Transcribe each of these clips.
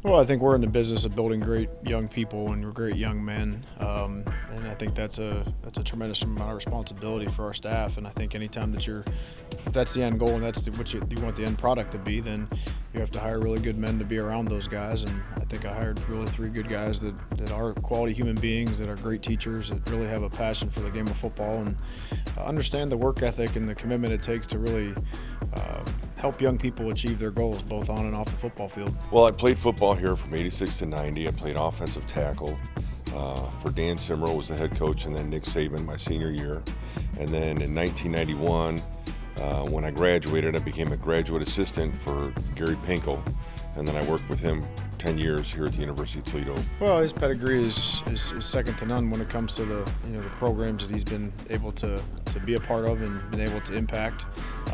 Well, I think we're in the business of building great young people and great young men, and I think that's a tremendous amount of responsibility for our staff. And I think anytime that if that's the end goal and that's what you want the end product to be, then you have to hire really good men to be around those guys. And I think I hired really three good guys that are quality human beings, that are great teachers, that really have a passion for the game of football and understand the work ethic and the commitment it takes to really help young people achieve their goals, both on and off the football field. Well, I played football here from 86 to 90. I played offensive tackle for Dan Simmerl was the head coach, and then Nick Saban my senior year. And then in 1991, when I graduated, I became a graduate assistant for Gary Pinkel, and then I worked with him 10 years here at the University of Toledo. Well, his pedigree is second to none when it comes to the the programs that he's been able to be a part of and been able to impact.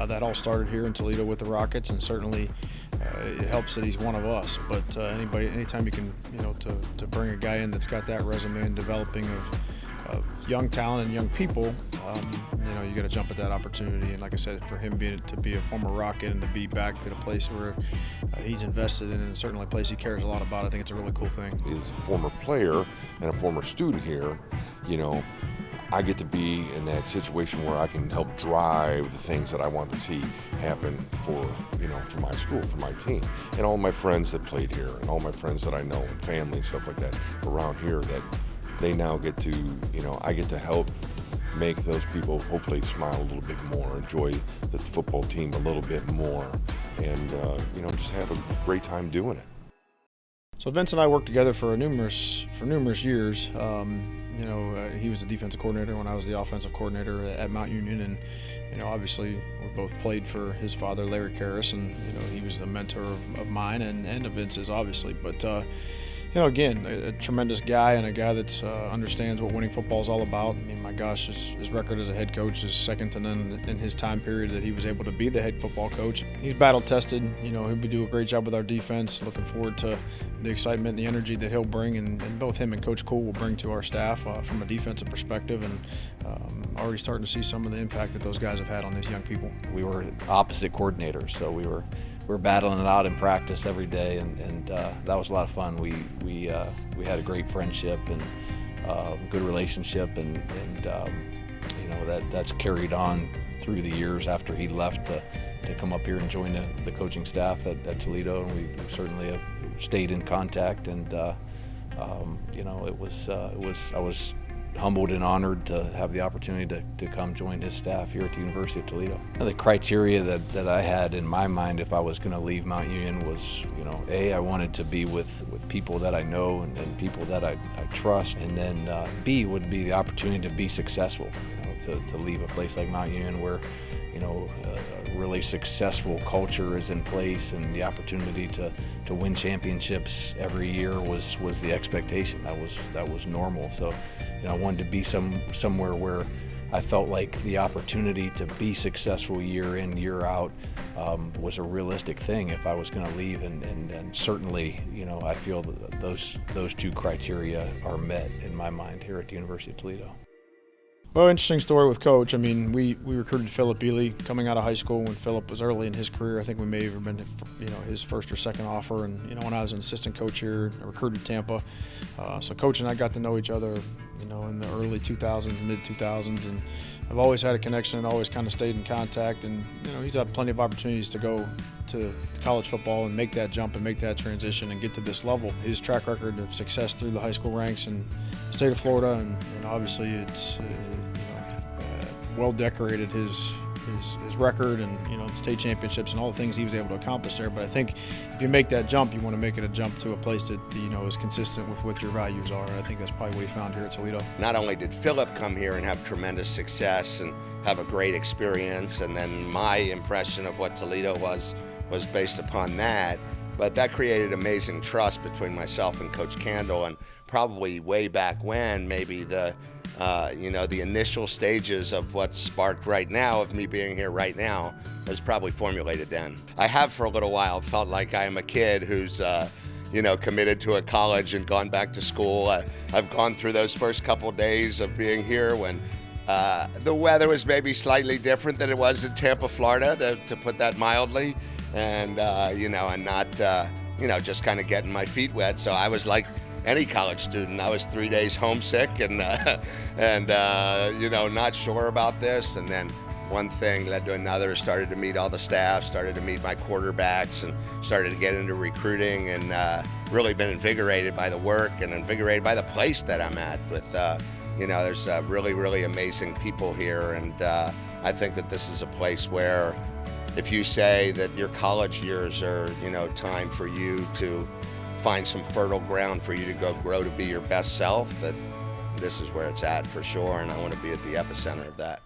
That all started here in Toledo with the Rockets, and certainly it helps that he's one of us. But anytime you can to bring a guy in that's got that resume and developing of young talent and young people, you got to jump at that opportunity. And like I said, for him to be a former Rocket and to be back at a place where he's invested in, and certainly a place he cares a lot about, I think it's a really cool thing. As a former player and a former student here, I get to be in that situation where I can help drive the things that I want to see happen for my school, for my team, and all my friends that played here, and all my friends that I know, and family and stuff like that around here, that they now get to, I get to help make those people hopefully smile a little bit more, enjoy the football team a little bit more, and just have a great time doing it. So Vince and I worked together for numerous years. He was the defensive coordinator when I was the offensive coordinator at Mount Union, and obviously we both played for his father, Larry Karras, and he was the mentor of mine and of Vince's, obviously. But again, a tremendous guy and a guy that understands what winning football is all about. I mean, my gosh, his record as a head coach is second to none in his time period that he was able to be the head football coach. He's battle tested. He'll do a great job with our defense. Looking forward to the excitement and the energy that he'll bring, and both him and Coach Coup will bring to our staff from a defensive perspective, and already starting to see some of the impact that those guys have had on these young people. We were opposite coordinators, so we were battling it out in practice every day, and that was a lot of fun. We had a great friendship and good relationship, and that's carried on through the years after he left to come up here and join the coaching staff at Toledo, and we certainly have stayed in contact. And I was humbled and honored to have the opportunity to come join his staff here at the University of Toledo. The criteria that I had in my mind if I was going to leave Mount Union was, A, I wanted to be with people that I know and people that I trust, and then B, would be the opportunity to be successful, to leave a place like Mount Union where a really successful culture is in place, and the opportunity to win championships every year was the expectation. That was normal. So I wanted to be somewhere where I felt like the opportunity to be successful year in, year out was a realistic thing if I was going to leave, and certainly I feel that those two criteria are met in my mind here at the University of Toledo. Well, interesting story with Coach. I mean, we recruited Philip Ely coming out of high school when Philip was early in his career. I think we may have been, his first or second offer. And, when I was an assistant coach here, I recruited Tampa. So Coach and I got to know each other, in the early 2000s, mid 2000s. And I've always had a connection and always kind of stayed in contact. And, he's had plenty of opportunities to go to college football and make that jump and make that transition and get to this level. His track record of success through the high school ranks in the state of Florida, and obviously it's well decorated his record and the state championships and all the things he was able to accomplish there. But I think if you make that jump, you want to make it a jump to a place that is consistent with what your values are. And I think that's probably what we found here at Toledo. Not only did Philip come here and have tremendous success and have a great experience, and then my impression of what Toledo was based upon that, but that created amazing trust between myself and Coach Candle, and probably way back when, maybe the initial stages of what's sparked right now, of me being here right now, was probably formulated then. I have for a little while felt like I am a kid who's committed to a college and gone back to school. I've gone through those first couple days of being here when the weather was maybe slightly different than it was in Tampa, Florida, to put that mildly, and and just kind of getting my feet wet. So I was like any college student. I was 3 days homesick and not sure about this. And then one thing led to another. Started to meet all the staff, started to meet my quarterbacks, and started to get into recruiting, and really been invigorated by the work and invigorated by the place that I'm at. With there's really, really amazing people here, and I think that this is a place where, if you say that your college years are, time for you to find some fertile ground for you to go grow to be your best self, that this is where it's at for sure, and I want to be at the epicenter of that.